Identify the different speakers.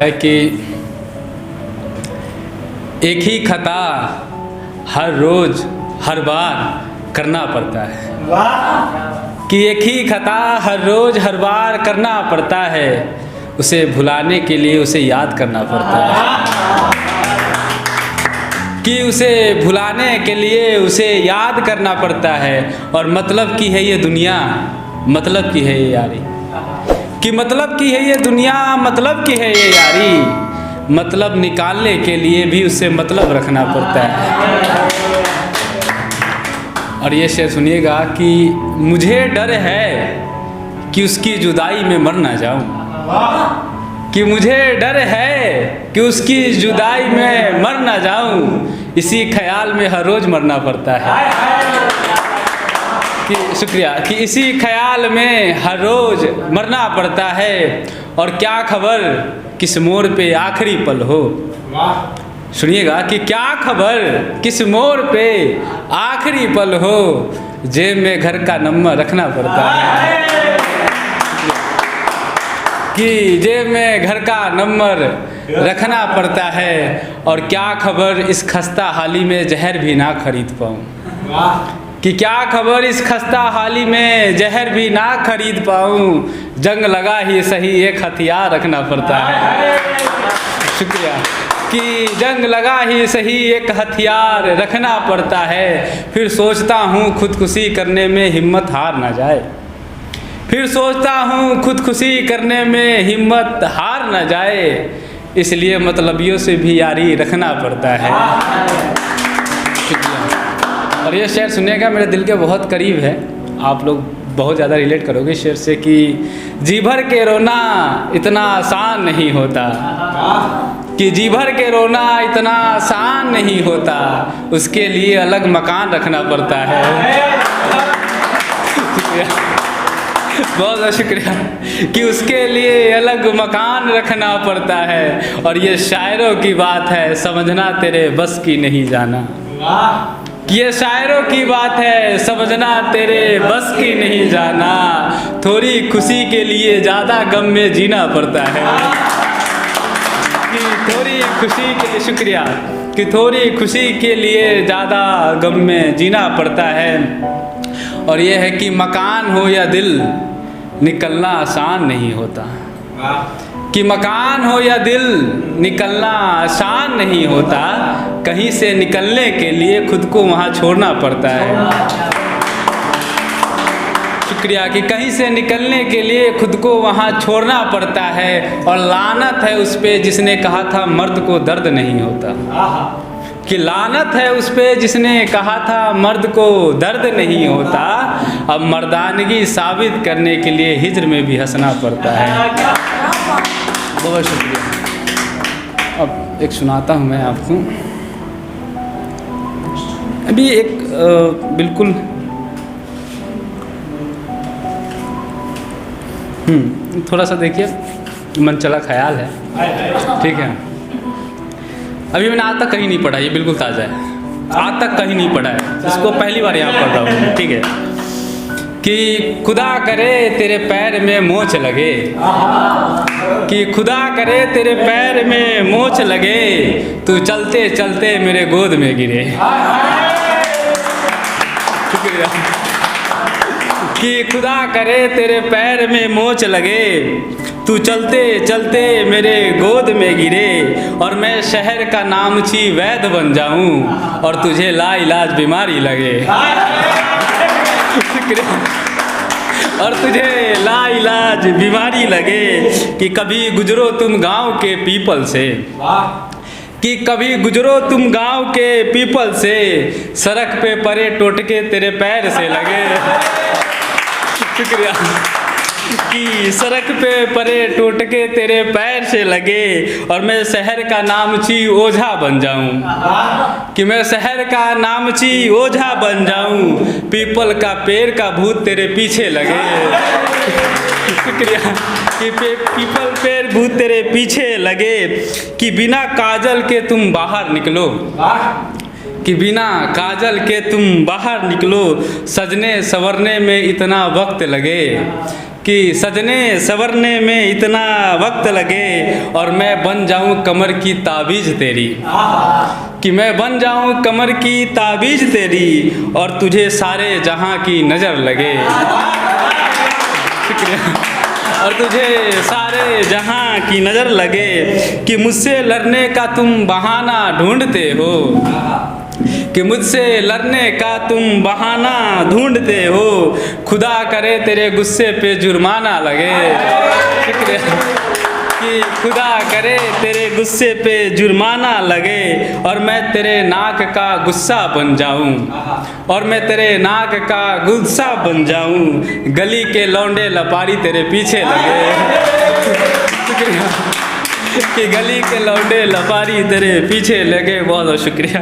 Speaker 1: है कि एक ही खता हर रोज हर बार करना पड़ता है, कि एक ही खता हर रोज हर बार करना पड़ता है, उसे भुलाने के लिए उसे याद करना पड़ता है, कि उसे भुलाने के लिए उसे याद करना पड़ता है। और मतलब की है ये दुनिया, मतलब की है ये यारी, कि मतलब की है ये दुनिया, मतलब की है ये यारी, मतलब निकालने के लिए भी उससे मतलब रखना पड़ता है। और ये शेर सुनिएगा कि मुझे डर है कि उसकी जुदाई में मर ना जाऊं, कि मुझे डर है कि उसकी जुदाई में मर ना जाऊं, इसी ख्याल में हर रोज मरना पड़ता है। कि शुक्रिया, कि इसी ख्याल में हर रोज मरना पड़ता है। और क्या खबर किस मोड़ पे आखिरी पल हो, सुनिएगा कि क्या खबर किस मोड़ पे आखिरी पल हो, जेब में घर का नंबर रखना पड़ता है, कि जेब में घर का नंबर रखना पड़ता है। और क्या खबर इस खस्ता हाली में जहर भी ना खरीद पाऊँ, कि क्या खबर इस खस्ता हाली में जहर भी ना खरीद पाऊँ, जंग लगा ही सही एक हथियार रखना पड़ता है। शुक्रिया, कि जंग लगा ही सही एक हथियार रखना पड़ता है। फिर सोचता हूँ खुदकुशी करने में हिम्मत हार ना जाए, फिर सोचता हूँ खुदकुशी करने में हिम्मत हार ना जाए, इसलिए मतलबियों से भी यारी रखना पड़ता है। और ये शेर सुनिएगा, मेरे दिल के बहुत करीब है, आप लोग बहुत ज़्यादा रिलेट करोगे शेर से, कि जी भर के रोना इतना आसान नहीं होता, कि जी भर के रोना इतना आसान नहीं होता, उसके लिए अलग मकान रखना पड़ता है। बहुत बहुत शुक्रिया, कि उसके लिए अलग मकान रखना पड़ता है। और ये शायरों की बात है, समझना तेरे बस की नहीं जाना, ये शायरों की बात है, समझना तेरे बस की नहीं जाना, थोड़ी खुशी के लिए ज़्यादा गम में जीना पड़ता है, कि थोड़ी खुशी के, शुक्रिया, कि थोड़ी खुशी के लिए ज़्यादा गम में जीना पड़ता है। और ये है कि मकान हो या दिल निकलना आसान नहीं होता, कि मकान हो या दिल निकलना आसान नहीं होता, कहीं से निकलने के लिए खुद को वहाँ छोड़ना पड़ता है। शुक्रिया, कि कहीं से निकलने के लिए खुद को वहाँ छोड़ना पड़ता है। और लानत है उस पे जिसने कहा था मर्द को दर्द नहीं होता, कि लानत है उस पे जिसने कहा था मर्द को दर्द नहीं होता, अब मर्दानगी साबित करने के लिए हिज्र में भी हंसना पड़ता है। बहुत शुक्रिया। अब एक सुनाता हूँ मैं आपको, अभी एक बिल्कुल थोड़ा सा देखिए, मन चला ख्याल है, ठीक है। अभी मैंने आज तक कहीं नहीं पढ़ा, ये बिल्कुल ताज़ा है, आज तक कहीं नहीं पढ़ा है, इसको पहली बार यहाँ पढ़ रहा हूँ, ठीक है। कि खुदा करे तेरे पैर में मोच लगे, कि खुदा करे तेरे पैर में मोच लगे, तू चलते चलते मेरे गोद में गिरे। शुक्रिया, कि खुदा करे तेरे पैर में मोच लगे, तू चलते चलते मेरे गोद में गिरे, और मैं शहर का नामची वैद्य बन जाऊं और तुझे लाइलाज बीमारी लगे। और तुझे लाइलाज बीमारी लगे, कि कभी गुजरो तुम गांव के पीपल से, कि कभी गुजरो तुम गांव के पीपल से, सड़क पे परे टोटके तेरे पैर से लगे। शुक्रिया, कि सड़क पे परे टोटके तेरे पैर से लगे, और मैं शहर का नामची ओझा बन जाऊं, कि मैं शहर का नामची ओझा बन जाऊं, पीपल का पेड़ का भूत तेरे पीछे लगे। शुक्रिया, कि पीपल पेड़ भूत तेरे पीछे लगे, कि बिना काजल के तुम बाहर निकलो, कि बिना काजल के तुम बाहर निकलो, सजने संवरने में इतना वक्त लगे, कि सजने संवरने में इतना वक्त लगे और मैं बन जाऊं कमर की ताबीज़ तेरी, कि मैं बन जाऊं कमर की ताबीज़ तेरी और तुझे सारे जहां की नज़र लगे। शुक्रिया। और तुझे सारे जहां की नज़र लगे कि मुझसे लड़ने का तुम बहाना ढूंढते हो, कि मुझसे लड़ने का तुम बहाना ढूंढते हो, खुदा करे तेरे गुस्से पे जुर्माना लगे। शुक्रिया। कि खुदा करे तेरे गुस्से पे जुर्माना लगे और मैं तेरे नाक का गुस्सा बन जाऊं, और मैं तेरे नाक का गुस्सा बन जाऊं, गली के लौंडे लपारी तेरे पीछे लगे। शुक्रिया। कि गली के लौंडे लपारी तेरे पीछे लगे। बहुत बहुत शुक्रिया।